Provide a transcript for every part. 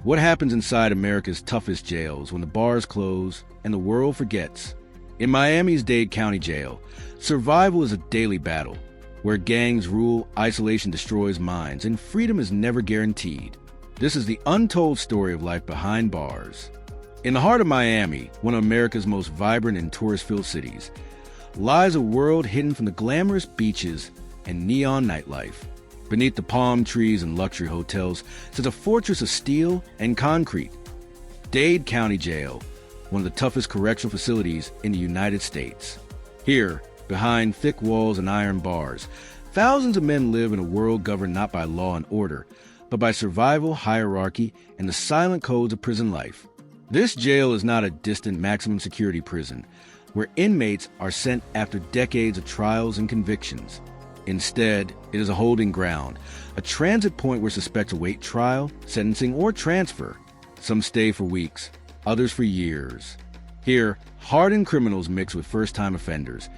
What happens inside America's toughest jails when the bars close and the world forgets? In Miami's Dade County Jail, survival is a daily battle. Where gangs rule, isolation destroys minds, and freedom is never guaranteed. This is the untold story of life behind bars. In the heart of Miami, one of America's most vibrant and tourist-filled cities, lies a world hidden from the glamorous beaches and neon nightlife. Beneath the palm trees and luxury hotels sits a fortress of steel and concrete. Dade County Jail, one of the toughest correctional facilities in the United States. Here, behind thick walls and iron bars, thousands of men live in a world governed not by law and order, but by survival, hierarchy, and the silent codes of prison life. This jail is not a distant maximum security prison, where inmates are sent after decades of trials and convictions. Instead, it is a holding ground, a transit point where suspects await trial, sentencing, or transfer. Some stay for weeks, others for years. Here, hardened criminals mix with first-time offenders.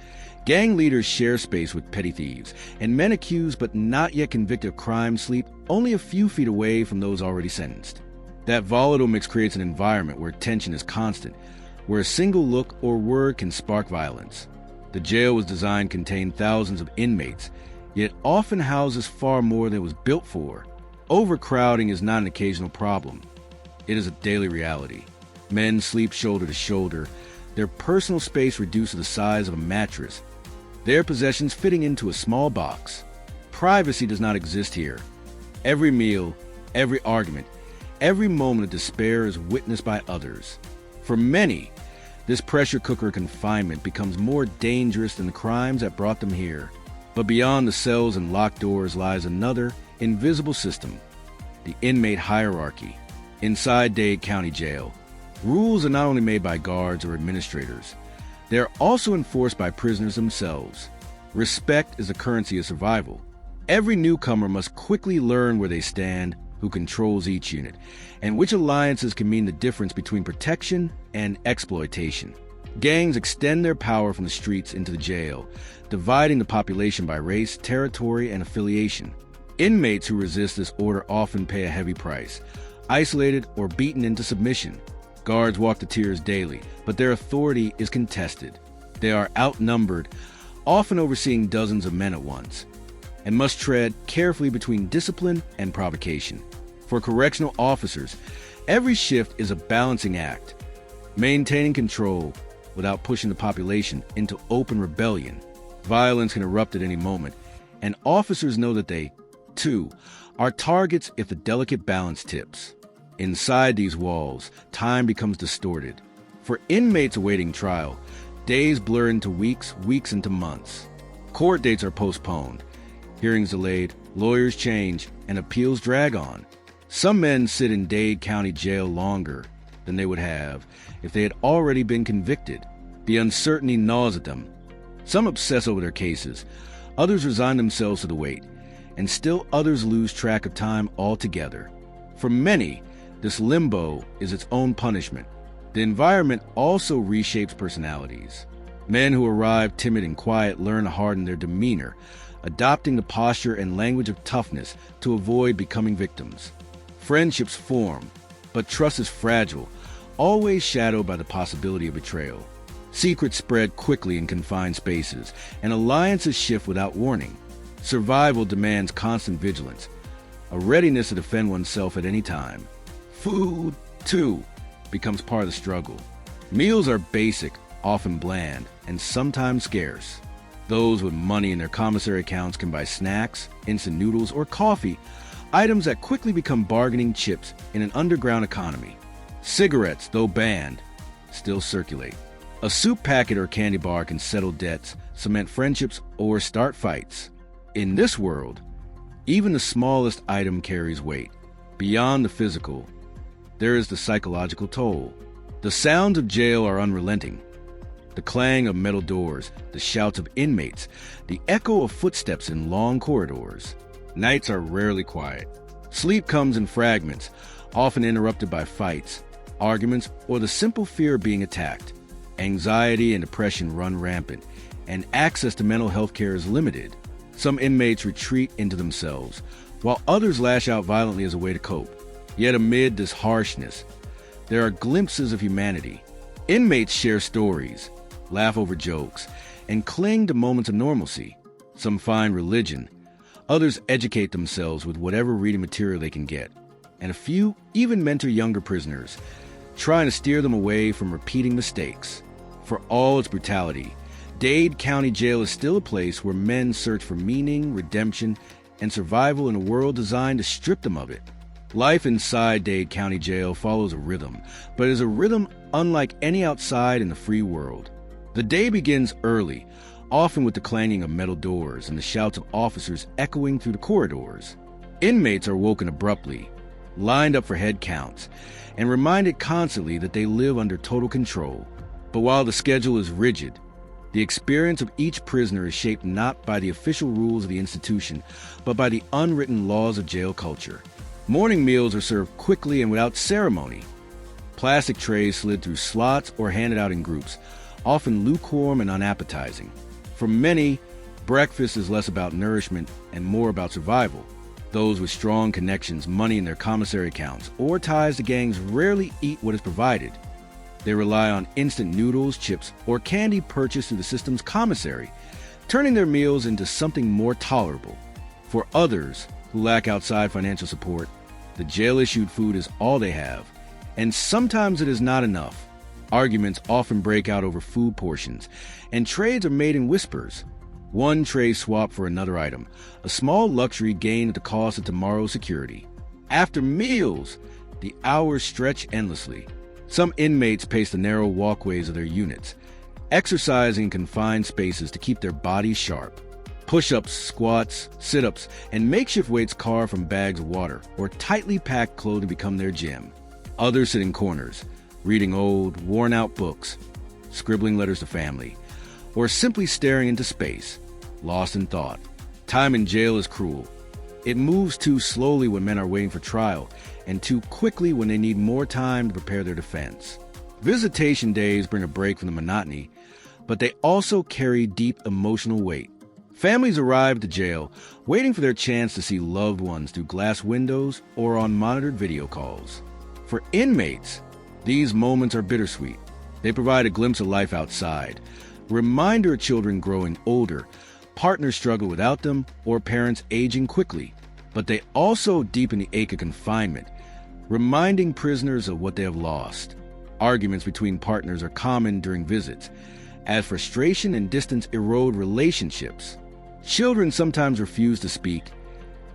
Gang leaders share space with petty thieves, and men accused but not yet convicted of crime sleep only a few feet away from those already sentenced. That volatile mix creates an environment where tension is constant, where a single look or word can spark violence. The jail was designed to contain thousands of inmates, yet often houses far more than it was built for. Overcrowding is not an occasional problem. It is a daily reality. Men sleep shoulder to shoulder, their personal space reduced to the size of a mattress, their possessions fitting into a small box. Privacy does not exist here. Every meal, every argument, every moment of despair is witnessed by others. For many, this pressure cooker confinement becomes more dangerous than the crimes that brought them here. But beyond the cells and locked doors lies another, invisible system, the inmate hierarchy. Inside Dade County Jail, rules are not only made by guards or administrators, they are also enforced by prisoners themselves. Respect is the currency of survival. Every newcomer must quickly learn where they stand, who controls each unit, and which alliances can mean the difference between protection and exploitation. Gangs extend their power from the streets into the jail, dividing the population by race, territory, and affiliation. Inmates who resist this order often pay a heavy price, isolated or beaten into submission. Guards walk the tiers daily, but their authority is contested. They are outnumbered, often overseeing dozens of men at once, and must tread carefully between discipline and provocation. For correctional officers, every shift is a balancing act, maintaining control without pushing the population into open rebellion. Violence can erupt at any moment, and officers know that they, too, are targets if the delicate balance tips. Inside these walls, time becomes distorted. For inmates awaiting trial, days blur into weeks, weeks into months. Court dates are postponed, hearings delayed, lawyers change, and appeals drag on. Some men sit in Dade County Jail longer than they would have if they had already been convicted. The uncertainty gnaws at them. Some obsess over their cases, others resign themselves to the wait, and still others lose track of time altogether. For many, this limbo is its own punishment. The environment also reshapes personalities. Men who arrive timid and quiet learn to harden their demeanor, adopting the posture and language of toughness to avoid becoming victims. Friendships form, but trust is fragile, always shadowed by the possibility of betrayal. Secrets spread quickly in confined spaces, and alliances shift without warning. Survival demands constant vigilance, a readiness to defend oneself at any time. Food, too, becomes part of the struggle. Meals are basic, often bland, and sometimes scarce. Those with money in their commissary accounts can buy snacks, instant noodles, or coffee, items that quickly become bargaining chips in an underground economy. Cigarettes, though banned, still circulate. A soup packet or candy bar can settle debts, cement friendships, or start fights. In this world, even the smallest item carries weight. Beyond the physical, there is the psychological toll. The sounds of jail are unrelenting. The clang of metal doors, the shouts of inmates, the echo of footsteps in long corridors. Nights are rarely quiet. Sleep comes in fragments, often interrupted by fights, arguments, or the simple fear of being attacked. Anxiety and depression run rampant, and access to mental health care is limited. Some inmates retreat into themselves, while others lash out violently as a way to cope. Yet amid this harshness, there are glimpses of humanity. Inmates share stories, laugh over jokes, and cling to moments of normalcy. Some find religion, others educate themselves with whatever reading material they can get, and a few even mentor younger prisoners, trying to steer them away from repeating mistakes. For all its brutality, Dade County Jail is still a place where men search for meaning, redemption, and survival in a world designed to strip them of it. Life inside Dade County Jail follows a rhythm, but is a rhythm unlike any outside in the free world. The day begins early, often with the clanging of metal doors and the shouts of officers echoing through the corridors. Inmates are woken abruptly, lined up for head counts, and reminded constantly that they live under total control. But while the schedule is rigid, the experience of each prisoner is shaped not by the official rules of the institution, but by the unwritten laws of jail culture. Morning meals are served quickly and without ceremony. Plastic trays slid through slots or handed out in groups, often lukewarm and unappetizing. For many, breakfast is less about nourishment and more about survival. Those with strong connections, money in their commissary accounts, or ties to gangs rarely eat what is provided. They rely on instant noodles, chips, or candy purchased through the system's commissary, turning their meals into something more tolerable. For others who lack outside financial support, the jail-issued food is all they have, and sometimes it is not enough. Arguments often break out over food portions, and trades are made in whispers. One tray swapped for another item, a small luxury gained at the cost of tomorrow's security. After meals, the hours stretch endlessly. Some inmates pace the narrow walkways of their units, exercising in confined spaces to keep their bodies sharp. Push-ups, squats, sit-ups, and makeshift weights carved from bags of water or tightly packed clothing become their gym. Others sit in corners, reading old, worn-out books, scribbling letters to family, or simply staring into space, lost in thought. Time in jail is cruel. It moves too slowly when men are waiting for trial, and too quickly when they need more time to prepare their defense. Visitation days bring a break from the monotony, but they also carry deep emotional weight. Families arrive at the jail, waiting for their chance to see loved ones through glass windows or on monitored video calls. For inmates, these moments are bittersweet. They provide a glimpse of life outside, a reminder of children growing older, partners struggle without them, or parents aging quickly. But they also deepen the ache of confinement, reminding prisoners of what they have lost. Arguments between partners are common during visits, as frustration and distance erode relationships. Children sometimes refuse to speak,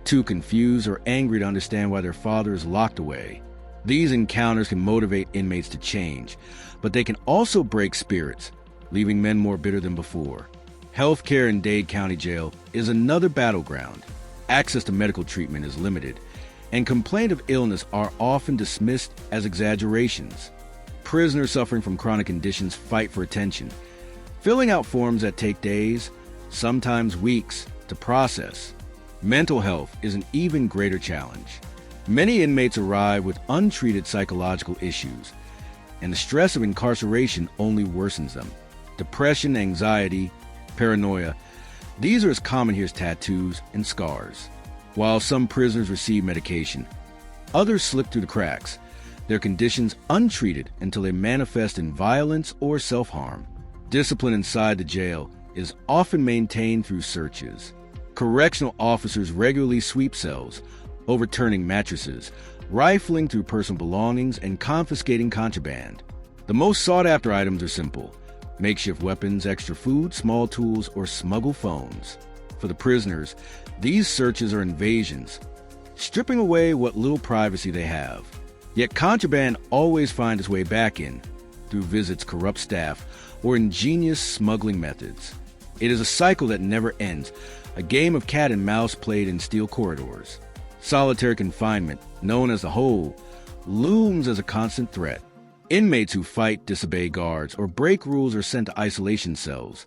too confused or angry to understand why their father is locked away. These encounters can motivate inmates to change, but they can also break spirits, leaving men more bitter than before. Healthcare in Dade County Jail is another battleground. Access to medical treatment is limited, and complaints of illness are often dismissed as exaggerations. Prisoners suffering from chronic conditions fight for attention, filling out forms that take days, sometimes weeks, to process. Mental health is an even greater challenge. Many inmates arrive with untreated psychological issues, and the stress of incarceration only worsens them. Depression, anxiety, paranoia, these are as common here as tattoos and scars. While some prisoners receive medication, others slip through the cracks, their conditions untreated until they manifest in violence or self-harm. Discipline inside the jail is often maintained through searches. Correctional officers regularly sweep cells, overturning mattresses, rifling through personal belongings, and confiscating contraband. The most sought-after items are simple: makeshift weapons, extra food, small tools, or smuggled phones. For the prisoners, these searches are invasions, stripping away what little privacy they have. Yet contraband always finds its way back in, through visits, corrupt staff, or ingenious smuggling methods. It is a cycle that never ends, a game of cat and mouse played in steel corridors. Solitary confinement, known as the hole, looms as a constant threat. Inmates who fight, disobey guards, or break rules are sent to isolation cells,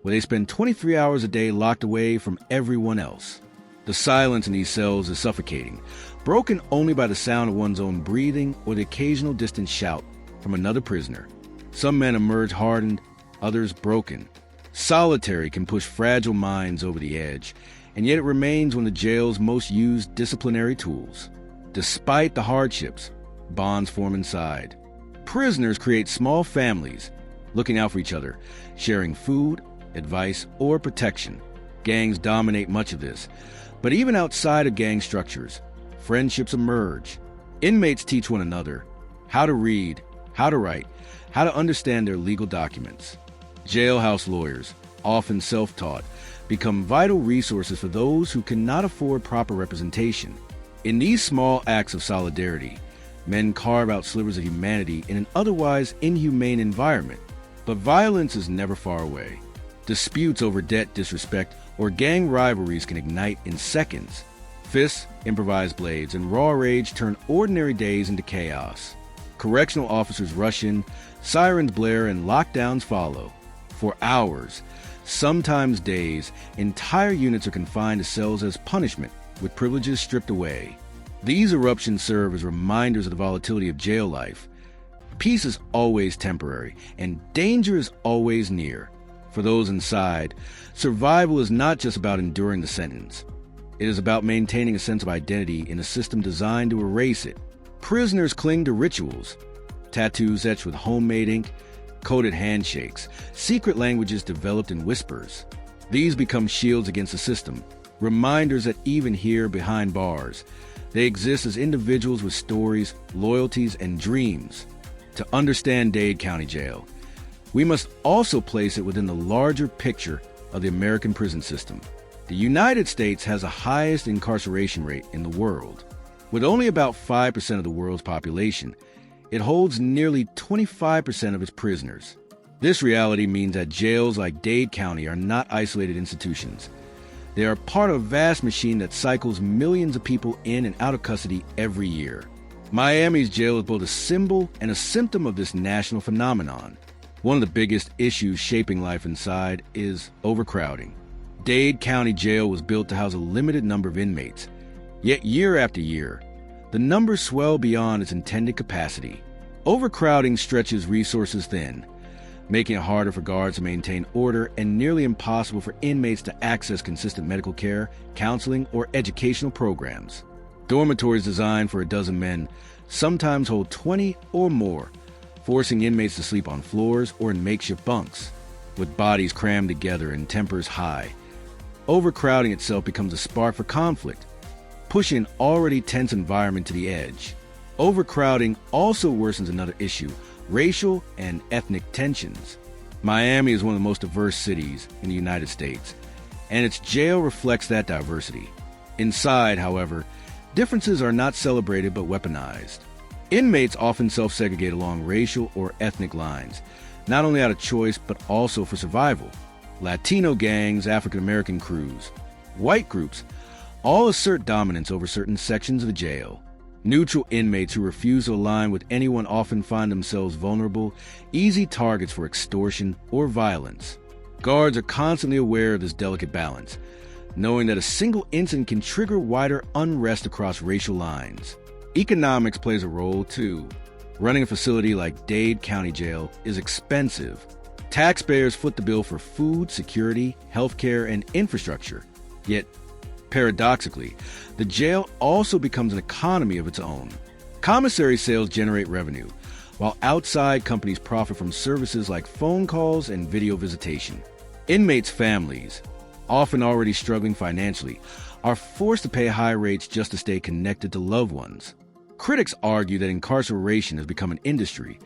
where they spend 23 hours a day locked away from everyone else. The silence in these cells is suffocating, broken only by the sound of one's own breathing or the occasional distant shout from another prisoner. Some men emerge hardened, others broken. Solitary can push fragile minds over the edge, and yet it remains one of the jail's most used disciplinary tools. Despite the hardships, bonds form inside. Prisoners create small families, looking out for each other, sharing food, advice, or protection. Gangs dominate much of this, but even outside of gang structures, friendships emerge. Inmates teach one another how to read, how to write, how to understand their legal documents. Jailhouse lawyers, often self-taught, become vital resources for those who cannot afford proper representation. In these small acts of solidarity, men carve out slivers of humanity in an otherwise inhumane environment. But violence is never far away. Disputes over debt, disrespect, or gang rivalries can ignite in seconds. Fists, improvised blades, and raw rage turn ordinary days into chaos. Correctional officers rush in, sirens blare, and lockdowns follow. For hours, sometimes days, entire units are confined to cells as punishment, with privileges stripped away. These eruptions serve as reminders of the volatility of jail life. Peace is always temporary, and danger is always near. For those inside, survival is not just about enduring the sentence. It is about maintaining a sense of identity in a system designed to erase it. Prisoners cling to rituals, tattoos etched with homemade ink, coded handshakes, secret languages developed in whispers. These become shields against the system, reminders that even here behind bars, they exist as individuals with stories, loyalties, and dreams. To understand Dade County Jail, we must also place it within the larger picture of the American prison system. The United States has the highest incarceration rate in the world. With only about 5% of the world's population, it holds nearly 25% of its prisoners. This reality means that jails like Dade County are not isolated institutions. They are part of a vast machine that cycles millions of people in and out of custody every year. Miami's jail is both a symbol and a symptom of this national phenomenon. One of the biggest issues shaping life inside is overcrowding. Dade County Jail was built to house a limited number of inmates. Yet year after year, the numbers swell beyond its intended capacity. Overcrowding stretches resources thin, making it harder for guards to maintain order and nearly impossible for inmates to access consistent medical care, counseling, or educational programs. Dormitories designed for a dozen men sometimes hold 20 or more, forcing inmates to sleep on floors or in makeshift bunks. With bodies crammed together and tempers high, overcrowding itself becomes a spark for conflict, pushing an already tense environment to the edge. Overcrowding also worsens another issue: racial and ethnic tensions. Miami is one of the most diverse cities in the United States, and its jail reflects that diversity. Inside, however, differences are not celebrated but weaponized. Inmates often self-segregate along racial or ethnic lines, not only out of choice but also for survival. Latino gangs, African American crews, white groups all assert dominance over certain sections of the jail. Neutral inmates who refuse to align with anyone often find themselves vulnerable, easy targets for extortion or violence. Guards are constantly aware of this delicate balance, knowing that a single incident can trigger wider unrest across racial lines. Economics plays a role too. Running a facility like Dade County Jail is expensive. Taxpayers foot the bill for food, security, healthcare, and infrastructure. Yet, paradoxically, the jail also becomes an economy of its own. Commissary sales generate revenue, while outside companies profit from services like phone calls and video visitation. Inmates' families, often already struggling financially, are forced to pay high rates just to stay connected to loved ones. Critics argue that incarceration has become an industry,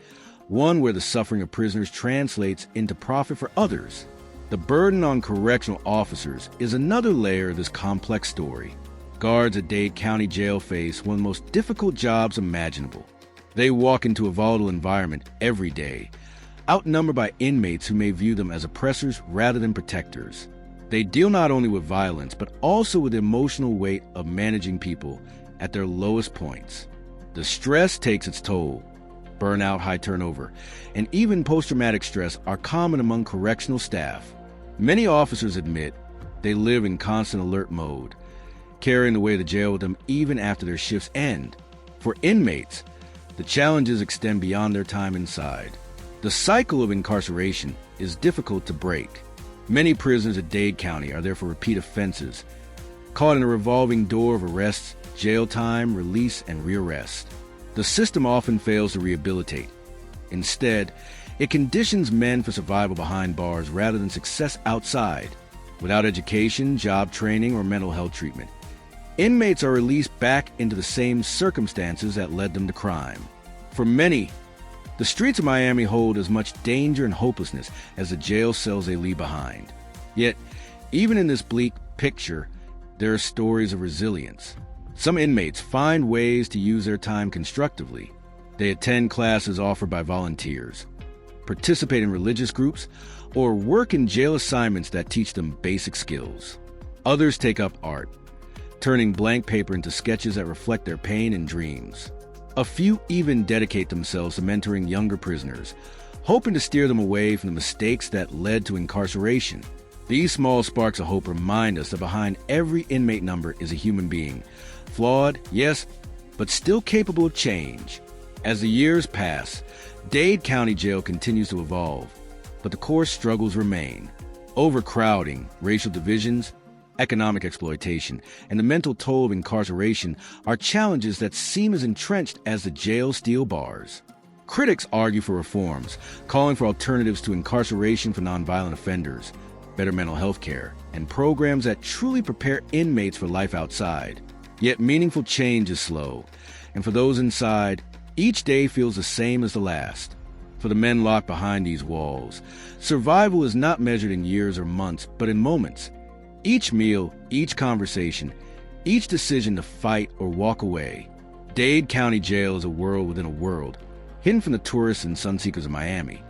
one where the suffering of prisoners translates into profit for others. The burden on correctional officers is another layer of this complex story. Guards at Dade County Jail face one of the most difficult jobs imaginable. They walk into a volatile environment every day, outnumbered by inmates who may view them as oppressors rather than protectors. They deal not only with violence, but also with the emotional weight of managing people at their lowest points. The stress takes its toll. Burnout, high turnover, and even post-traumatic stress are common among correctional staff. Many officers admit they live in constant alert mode, carrying the weight of the jail with them even after their shifts end. For inmates, the challenges extend beyond their time inside. The cycle of incarceration is difficult to break. Many prisoners at Dade County are there for repeat offenses, caught in a revolving door of arrests, jail time, release, and rearrest. The system often fails to rehabilitate. Instead, it conditions men for survival behind bars rather than success outside. Without education, job training, or mental health treatment, inmates are released back into the same circumstances that led them to crime. For many, the streets of Miami hold as much danger and hopelessness as the jail cells they leave behind. Yet, even in this bleak picture, there are stories of resilience. Some inmates find ways to use their time constructively. They attend classes offered by volunteers, participate in religious groups, or work in jail assignments that teach them basic skills. Others take up art, turning blank paper into sketches that reflect their pain and dreams. A few even dedicate themselves to mentoring younger prisoners, hoping to steer them away from the mistakes that led to incarceration. These small sparks of hope remind us that behind every inmate number is a human being, flawed, yes, but still capable of change. As the years pass, Dade County Jail continues to evolve, but the core struggles remain. Overcrowding, racial divisions, economic exploitation, and the mental toll of incarceration are challenges that seem as entrenched as the jail's steel bars. Critics argue for reforms, calling for alternatives to incarceration for nonviolent offenders, better mental health care, and programs that truly prepare inmates for life outside. Yet meaningful change is slow, and for those inside, each day feels the same as the last. For the men locked behind these walls, survival is not measured in years or months, but in moments. Each meal, each conversation, each decision to fight or walk away. Dade County Jail is a world within a world, hidden from the tourists and sunseekers of Miami,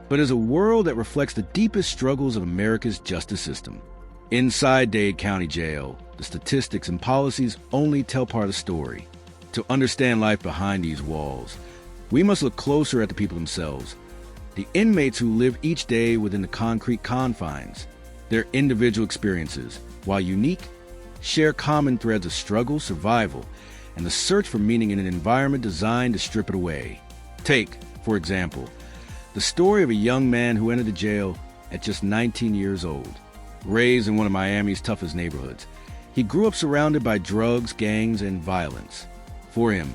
but is a world that reflects the deepest struggles of America's justice system. Inside Dade County Jail, the statistics and policies only tell part of the story. To understand life behind these walls, we must look closer at the people themselves, the inmates who live each day within the concrete confines. Their individual experiences, while unique, share common threads of struggle, survival, and the search for meaning in an environment designed to strip it away. Take, for example, the story of a young man who entered the jail at just 19 years old. Raised in one of Miami's toughest neighborhoods, he grew up surrounded by drugs, gangs, and violence. For him,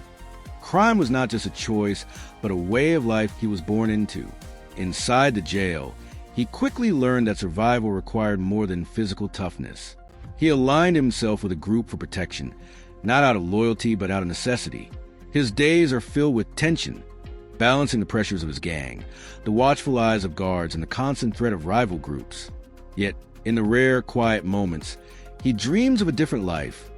crime was not just a choice, but a way of life he was born into. Inside the jail, he quickly learned that survival required more than physical toughness. He aligned himself with a group for protection, not out of loyalty but out of necessity. His days are filled with tension, balancing the pressures of his gang, the watchful eyes of guards, and the constant threat of rival groups. Yet, in the rare, quiet moments, he dreams of a different life,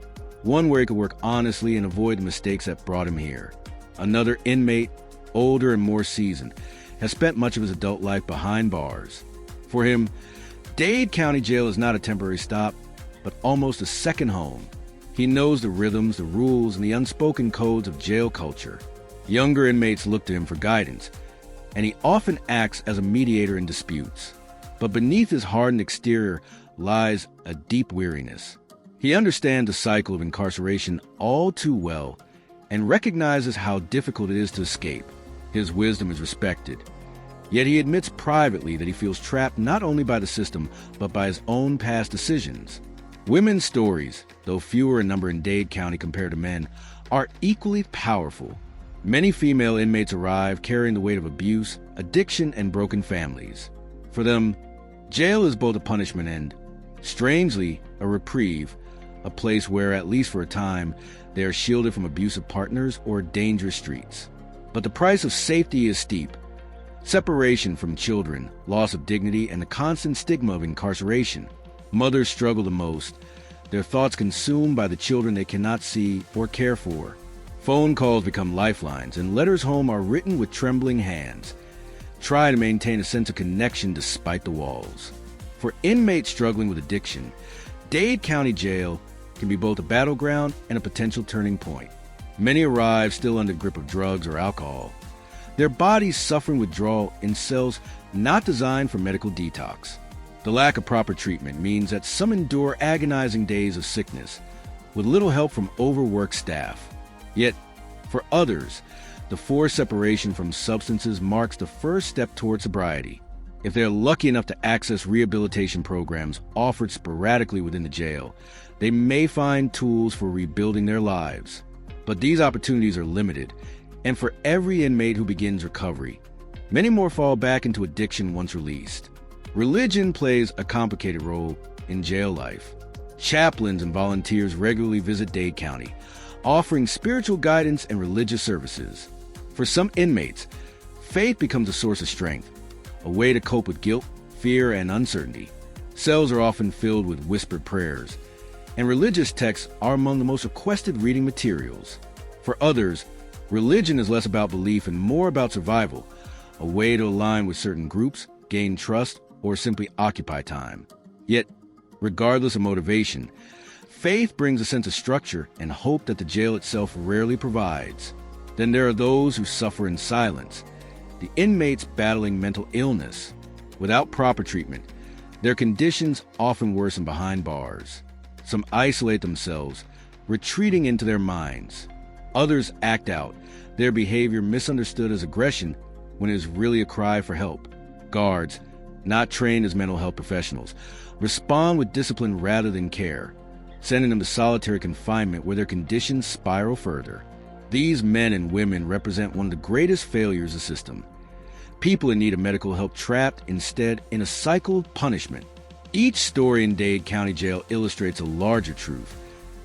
one where he could work honestly and avoid the mistakes that brought him here. Another inmate, older and more seasoned, has spent much of his adult life behind bars. For him, Dade County Jail is not a temporary stop, but almost a second home. He knows the rhythms, the rules, and the unspoken codes of jail culture. Younger inmates look to him for guidance, and he often acts as a mediator in disputes. But beneath his hardened exterior lies a deep weariness. He understands the cycle of incarceration all too well and recognizes how difficult it is to escape. His wisdom is respected. Yet he admits privately that he feels trapped not only by the system, but by his own past decisions. Women's stories, though fewer in number in Dade County compared to men, are equally powerful. Many female inmates arrive carrying the weight of abuse, addiction, and broken families. For them, jail is both a punishment and, strangely, a reprieve, a place where, at least for a time, they are shielded from abusive partners or dangerous streets. But the price of safety is steep. Separation from children, loss of dignity, and the constant stigma of incarceration. Mothers struggle the most, their thoughts consumed by the children they cannot see or care for. Phone calls become lifelines, and letters home are written with trembling hands. Try to maintain a sense of connection despite the walls. For inmates struggling with addiction, Dade County Jail can be both a battleground and a potential turning point. Many arrive still under the grip of drugs or alcohol, their bodies suffering withdrawal in cells not designed for medical detox. The lack of proper treatment means that some endure agonizing days of sickness, with little help from overworked staff. Yet, for others, the forced separation from substances marks the first step toward sobriety. If they're lucky enough to access rehabilitation programs offered sporadically within the jail, they may find tools for rebuilding their lives. But these opportunities are limited, and for every inmate who begins recovery, many more fall back into addiction once released. Religion plays a complicated role in jail life. Chaplains and volunteers regularly visit Dade County, offering spiritual guidance and religious services. For some inmates, faith becomes a source of strength, a way to cope with guilt, fear, and uncertainty. Cells are often filled with whispered prayers, and religious texts are among the most requested reading materials. For others, religion is less about belief and more about survival, a way to align with certain groups, gain trust, or simply occupy time. Yet, regardless of motivation, faith brings a sense of structure and hope that the jail itself rarely provides. Then there are those who suffer in silence, the inmates battling mental illness. Without proper treatment, their conditions often worsen behind bars. Some isolate themselves, retreating into their minds. Others act out, their behavior misunderstood as aggression when it is really a cry for help. Guards, not trained as mental health professionals, respond with discipline rather than care, sending them to solitary confinement where their conditions spiral further. These men and women represent one of the greatest failures of the system. People in need of medical help trapped instead in a cycle of punishment. Each story in Dade County Jail illustrates a larger truth,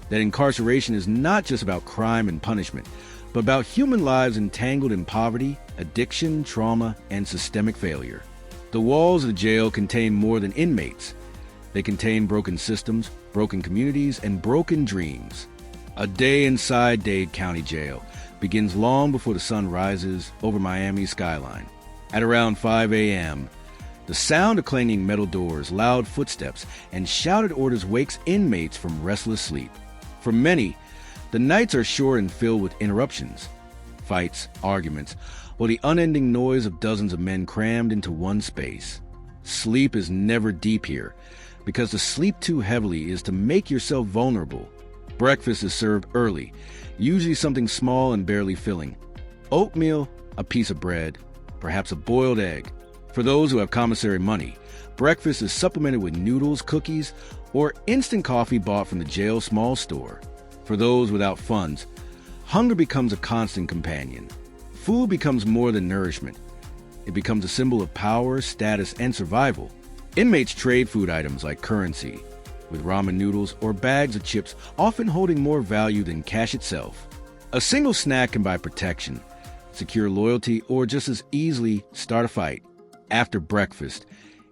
that incarceration is not just about crime and punishment, but about human lives entangled in poverty, addiction, trauma, and systemic failure. The walls of the jail contain more than inmates. They contain broken systems, broken communities, and broken dreams. A day inside Dade County Jail begins long before the sun rises over Miami's skyline. At around 5 a.m., the sound of clanging metal doors, loud footsteps, and shouted orders wakes inmates from restless sleep. For many, the nights are short and filled with interruptions, fights, arguments, or the unending noise of dozens of men crammed into one space. Sleep is never deep here, because to sleep too heavily is to make yourself vulnerable. Breakfast is served early, usually something small and barely filling. Oatmeal, a piece of bread, perhaps a boiled egg. For those who have commissary money, breakfast is supplemented with noodles, cookies, or instant coffee bought from the jail small store. For those without funds, hunger becomes a constant companion. Food becomes more than nourishment. It becomes a symbol of power, status, and survival. Inmates trade food items like currency, with ramen noodles or bags of chips often holding more value than cash itself. A single snack can buy protection, secure loyalty, or just as easily start a fight. After breakfast,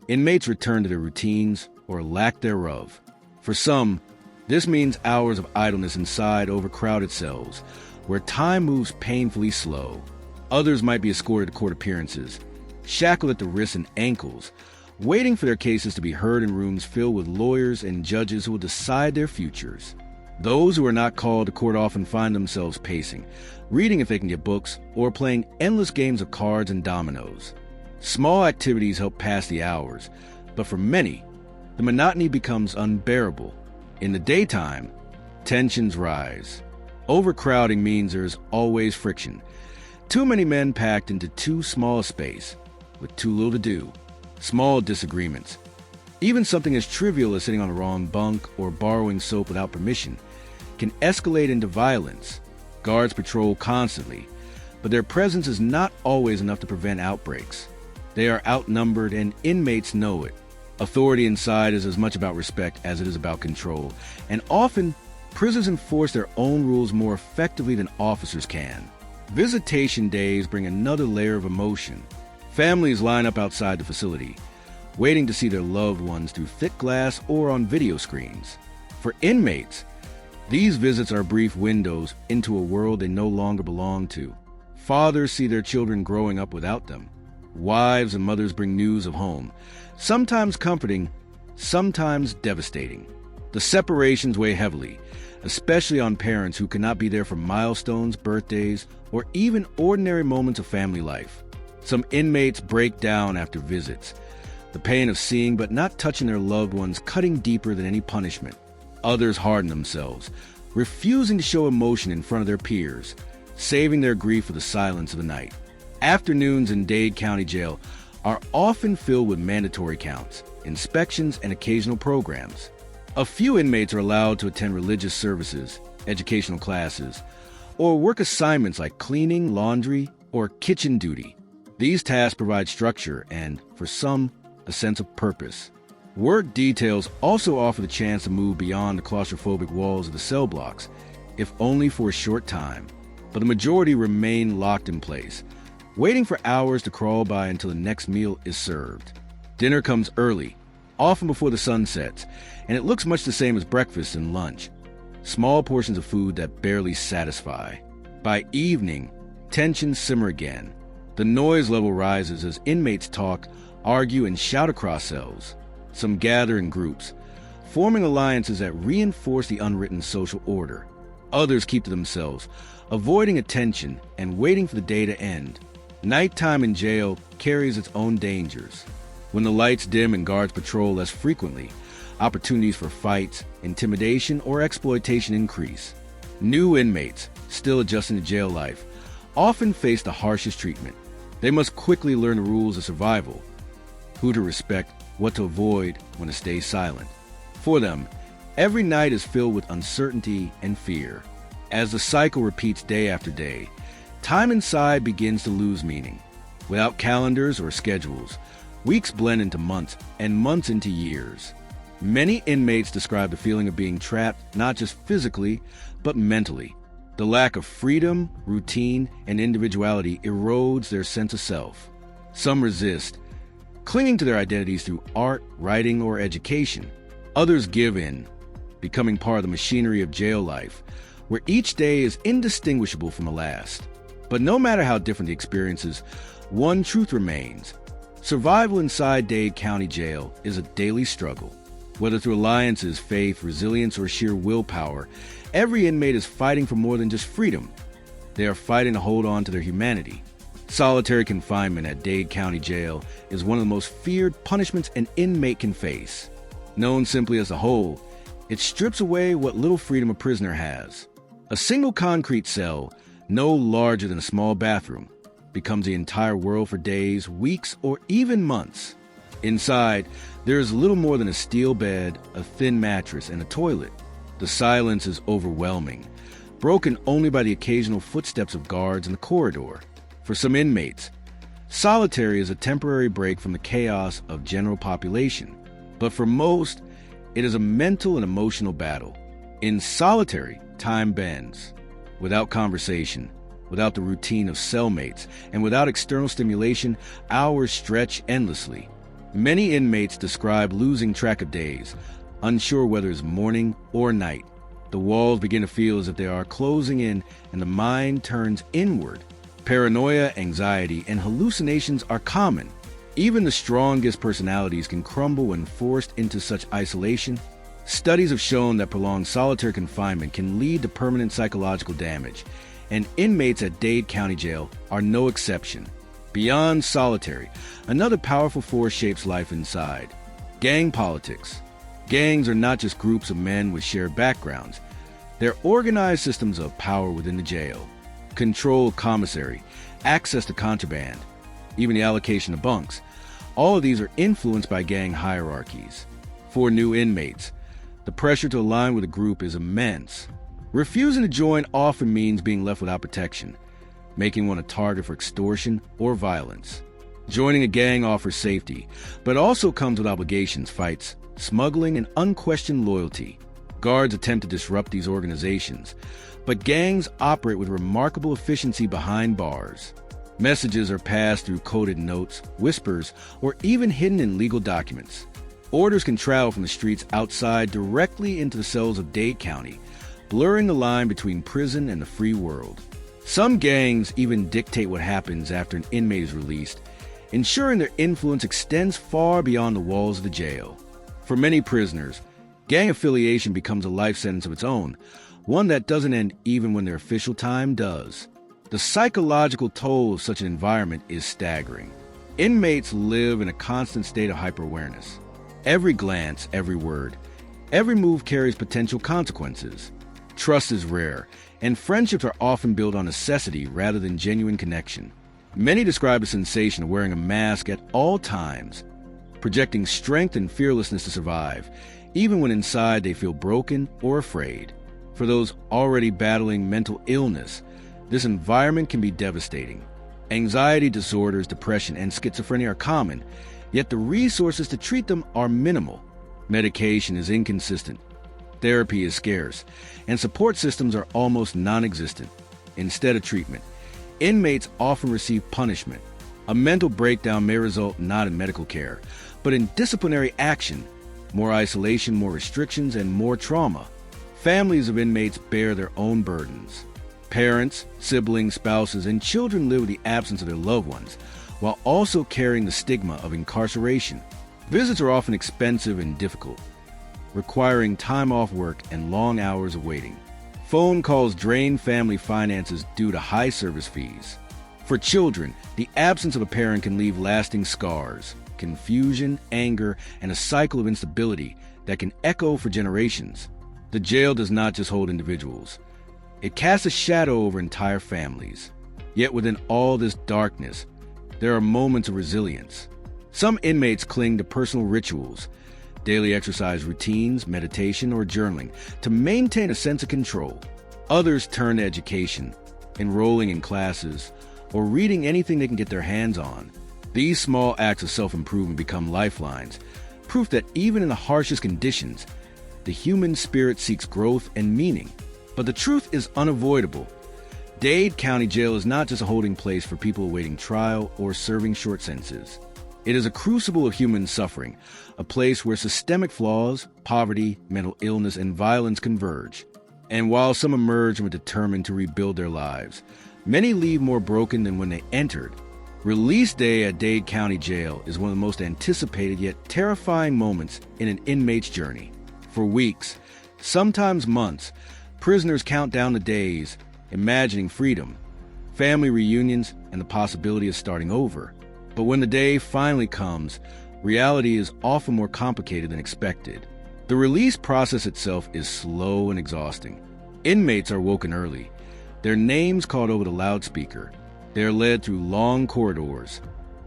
inmates return to their routines or lack thereof. For some, this means hours of idleness inside overcrowded cells, where time moves painfully slow. Others might be escorted to court appearances, shackled at the wrists and ankles, waiting for their cases to be heard in rooms filled with lawyers and judges who will decide their futures. Those who are not called to court often find themselves pacing, reading if they can get books, or playing endless games of cards and dominoes. Small activities help pass the hours, but for many, the monotony becomes unbearable. In the daytime, tensions rise. Overcrowding means there's always friction. Too many men packed into too small a space, with too little to do. Small disagreements, even something as trivial as sitting on the wrong bunk or borrowing soap without permission, can escalate into violence. Guards patrol constantly, but their presence is not always enough to prevent outbreaks. They are outnumbered, and inmates know it. Authority inside is as much about respect as it is about control, and often, prisoners enforce their own rules more effectively than officers can. Visitation days bring another layer of emotion. Families line up outside the facility, waiting to see their loved ones through thick glass or on video screens. For inmates, these visits are brief windows into a world they no longer belong to. Fathers see their children growing up without them. Wives and mothers bring news of home, sometimes comforting, sometimes devastating. The separations weigh heavily, especially on parents who cannot be there for milestones, birthdays, or even ordinary moments of family life. Some inmates break down after visits, the pain of seeing but not touching their loved ones cutting deeper than any punishment. Others harden themselves, refusing to show emotion in front of their peers, saving their grief for the silence of the night. Afternoons in Dade County Jail are often filled with mandatory counts, inspections, and occasional programs. A few inmates are allowed to attend religious services, educational classes, or work assignments like cleaning, laundry, or kitchen duty. These tasks provide structure and, for some, a sense of purpose. Work details also offer the chance to move beyond the claustrophobic walls of the cell blocks, if only for a short time. But the majority remain locked in place, waiting for hours to crawl by until the next meal is served. Dinner comes early, often before the sun sets, and it looks much the same as breakfast and lunch. Small portions of food that barely satisfy. By evening, tensions simmer again. The noise level rises as inmates talk, argue, and shout across cells. Some gather in groups, forming alliances that reinforce the unwritten social order. Others keep to themselves, avoiding attention and waiting for the day to end. Nighttime in jail carries its own dangers. When the lights dim and guards patrol less frequently, opportunities for fights, intimidation, or exploitation increase. New inmates, still adjusting to jail life, often face the harshest treatment. They must quickly learn the rules of survival, who to respect, what to avoid, when to stay silent. For them, every night is filled with uncertainty and fear. As the cycle repeats day after day, time inside begins to lose meaning. Without calendars or schedules, weeks blend into months and months into years. Many inmates describe the feeling of being trapped not just physically, but mentally. The lack of freedom, routine, and individuality erodes their sense of self. Some resist, clinging to their identities through art, writing, or education. Others give in, becoming part of the machinery of jail life, where each day is indistinguishable from the last. But no matter how different the experiences, one truth remains. Survival inside Dade County Jail is a daily struggle. Whether through alliances, faith, resilience, or sheer willpower, every inmate is fighting for more than just freedom. They are fighting to hold on to their humanity. Solitary confinement at Dade County Jail is one of the most feared punishments an inmate can face. Known simply as a hole, it strips away what little freedom a prisoner has. A single concrete cell, no larger than a small bathroom, becomes the entire world for days, weeks, or even months. Inside, there is little more than a steel bed, a thin mattress, and a toilet. The silence is overwhelming, broken only by the occasional footsteps of guards in the corridor. For some inmates, solitary is a temporary break from the chaos of general population. But for most, it is a mental and emotional battle. In solitary, time bends. Without conversation, without the routine of cellmates, and without external stimulation, hours stretch endlessly. Many inmates describe losing track of days, unsure whether it's morning or night. The walls begin to feel as if they are closing in, and the mind turns inward. Paranoia, anxiety, and hallucinations are common. Even the strongest personalities can crumble when forced into such isolation. Studies have shown that prolonged solitary confinement can lead to permanent psychological damage, and inmates at Dade County Jail are no exception. Beyond solitary, another powerful force shapes life inside: gang politics. Gangs are not just groups of men with shared backgrounds. They're organized systems of power within the jail. Control of commissary, access to contraband, even the allocation of bunks. All of these are influenced by gang hierarchies. For new inmates, the pressure to align with a group is immense. Refusing to join often means being left without protection, making one a target for extortion or violence. Joining a gang offers safety, but also comes with obligations, fights, smuggling, and unquestioned loyalty. Guards attempt to disrupt these organizations, but gangs operate with remarkable efficiency behind bars. Messages are passed through coded notes, whispers, or even hidden in legal documents. Orders can travel from the streets outside directly into the cells of Dade County, blurring the line between prison and the free world. Some gangs even dictate what happens after an inmate is released, ensuring their influence extends far beyond the walls of the jail. For many prisoners, gang affiliation becomes a life sentence of its own, one that doesn't end even when their official time does. The psychological toll of such an environment is staggering. Inmates live in a constant state of hyper-awareness. Every glance, every word, every move carries potential consequences. Trust is rare, and friendships are often built on necessity rather than genuine connection. Many describe the sensation of wearing a mask at all times, projecting strength and fearlessness to survive, even when inside they feel broken or afraid. For those already battling mental illness, this environment can be devastating. Anxiety disorders, depression, and schizophrenia are common, yet the resources to treat them are minimal. Medication is inconsistent, therapy is scarce, and support systems are almost non-existent. Instead of treatment, inmates often receive punishment. A mental breakdown may result not in medical care, but in disciplinary action, more isolation, more restrictions, and more trauma. Families of inmates bear their own burdens. Parents, siblings, spouses, and children live with the absence of their loved ones, while also carrying the stigma of incarceration. Visits are often expensive and difficult, requiring time off work and long hours of waiting. Phone calls drain family finances due to high service fees. For children, the absence of a parent can leave lasting scars, confusion, anger, and a cycle of instability that can echo for generations. The jail does not just hold individuals. It casts a shadow over entire families. Yet within all this darkness, there are moments of resilience. Some inmates cling to personal rituals, daily exercise routines, meditation, or journaling to maintain a sense of control. Others turn to education, enrolling in classes, or reading anything they can get their hands on. These small acts of self-improvement become lifelines, proof that even in the harshest conditions, the human spirit seeks growth and meaning. But the truth is unavoidable. Dade County Jail is not just a holding place for people awaiting trial or serving short sentences. It is a crucible of human suffering, a place where systemic flaws, poverty, mental illness, and violence converge. And while some emerge and are determined to rebuild their lives, many leave more broken than when they entered. Release day at Dade County Jail is one of the most anticipated yet terrifying moments in an inmate's journey. For weeks, sometimes months, prisoners count down the days, imagining freedom, family reunions, and the possibility of starting over. But when the day finally comes, reality is often more complicated than expected. The release process itself is slow and exhausting. Inmates are woken early, their names called over the loudspeaker. They are led through long corridors,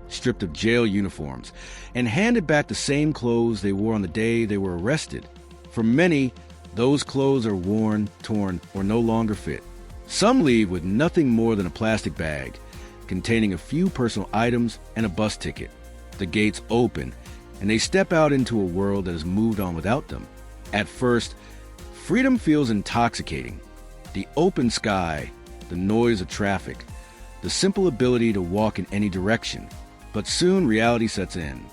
stripped of jail uniforms, and handed back the same clothes they wore on the day they were arrested. For many, those clothes are worn, torn, or no longer fit. Some leave with nothing more than a plastic bag, containing a few personal items and a bus ticket. The gates open, and they step out into a world that has moved on without them. At first, freedom feels intoxicating. The open sky, the noise of traffic, the simple ability to walk in any direction. But soon reality sets in.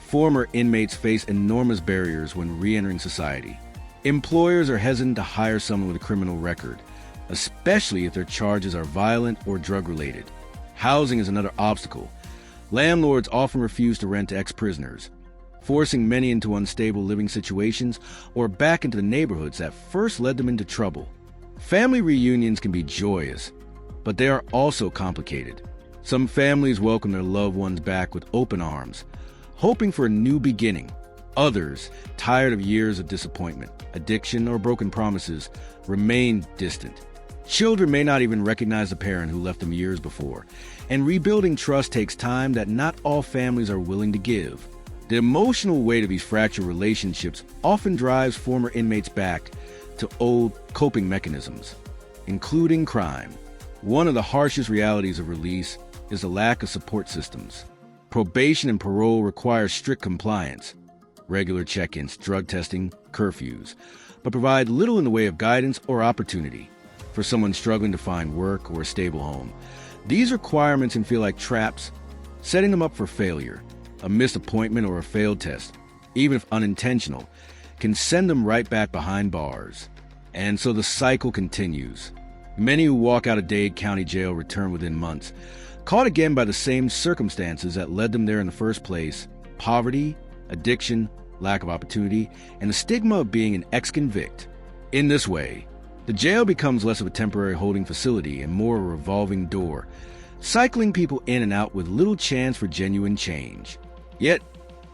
Former inmates face enormous barriers when re-entering society. Employers are hesitant to hire someone with a criminal record, especially if their charges are violent or drug-related. Housing is another obstacle. Landlords often refuse to rent to ex-prisoners, forcing many into unstable living situations or back into the neighborhoods that first led them into trouble. Family reunions can be joyous, but they are also complicated. Some families welcome their loved ones back with open arms, hoping for a new beginning. Others, tired of years of disappointment, addiction, or broken promises, remain distant. Children may not even recognize the parent who left them years before, and rebuilding trust takes time that not all families are willing to give. The emotional weight of these fractured relationships often drives former inmates back to old coping mechanisms, including crime. One of the harshest realities of release is the lack of support systems. Probation and parole require strict compliance, regular check-ins, drug testing, curfews, but provide little in the way of guidance or opportunity. For someone struggling to find work or a stable home, these requirements can feel like traps, setting them up for failure. A missed appointment or a failed test, even if unintentional, can send them right back behind bars. And so the cycle continues. Many who walk out of Dade County Jail return within months, caught again by the same circumstances that led them there in the first place: poverty, addiction, lack of opportunity, and the stigma of being an ex-convict. In this way, the jail becomes less of a temporary holding facility and more a revolving door, cycling people in and out with little chance for genuine change. Yet,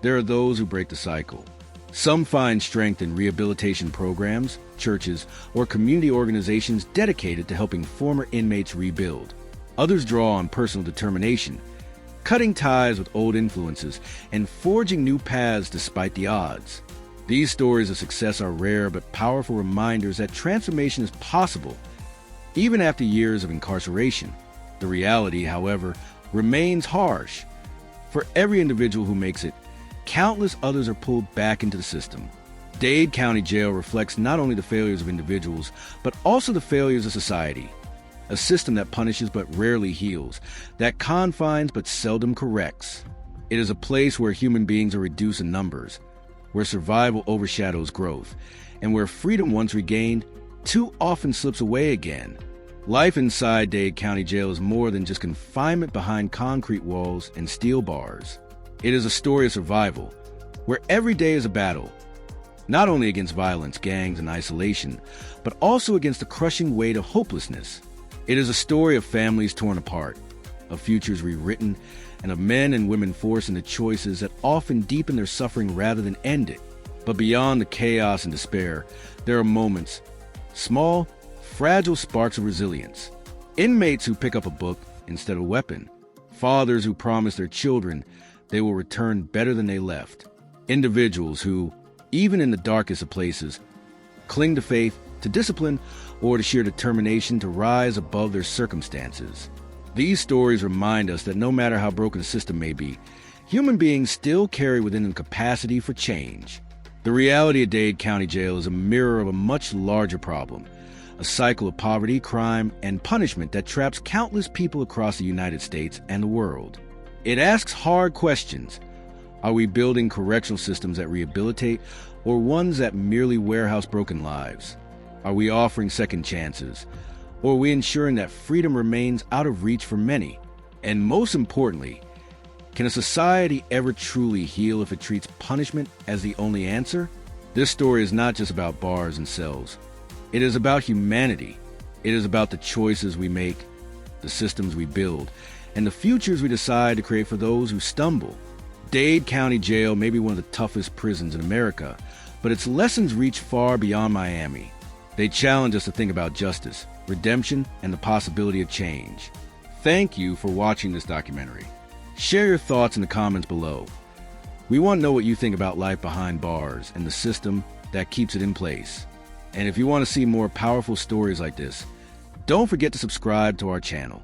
there are those who break the cycle. Some find strength in rehabilitation programs, churches, or community organizations dedicated to helping former inmates rebuild. Others draw on personal determination, cutting ties with old influences and forging new paths despite the odds. These stories of success are rare but powerful reminders that transformation is possible, even after years of incarceration. The reality, however, remains harsh. For every individual who makes it, countless others are pulled back into the system. Dade County Jail reflects not only the failures of individuals, but also the failures of society. A system that punishes but rarely heals, that confines but seldom corrects. It is a place where human beings are reduced in numbers, where survival overshadows growth, and where freedom once regained too often slips away again. Life inside Dade County Jail is more than just confinement behind concrete walls and steel bars. It is a story of survival, where every day is a battle, not only against violence, gangs, and isolation, but also against the crushing weight of hopelessness. It is a story of families torn apart, of futures rewritten, and of men and women forced into choices that often deepen their suffering rather than end it. But beyond the chaos and despair, there are moments, small, fragile sparks of resilience. Inmates who pick up a book instead of a weapon. Fathers who promise their children they will return better than they left. Individuals who, even in the darkest of places, cling to faith, to discipline, or to sheer determination to rise above their circumstances. These stories remind us that no matter how broken the system may be, human beings still carry within them capacity for change. The reality of Dade County Jail is a mirror of a much larger problem, a cycle of poverty, crime, and punishment that traps countless people across the United States and the world. It asks hard questions. Are we building correctional systems that rehabilitate, or ones that merely warehouse broken lives? Are we offering second chances, or are we ensuring that freedom remains out of reach for many? And most importantly, can a society ever truly heal if it treats punishment as the only answer? This story is not just about bars and cells. It is about humanity. It is about the choices we make, the systems we build, and the futures we decide to create for those who stumble. Dade County Jail may be one of the toughest prisons in America, but its lessons reach far beyond Miami. They challenge us to think about justice, redemption, and the possibility of change. Thank you for watching this documentary. Share your thoughts in the comments below. We want to know what you think about life behind bars and the system that keeps it in place. And if you want to see more powerful stories like this, don't forget to subscribe to our channel.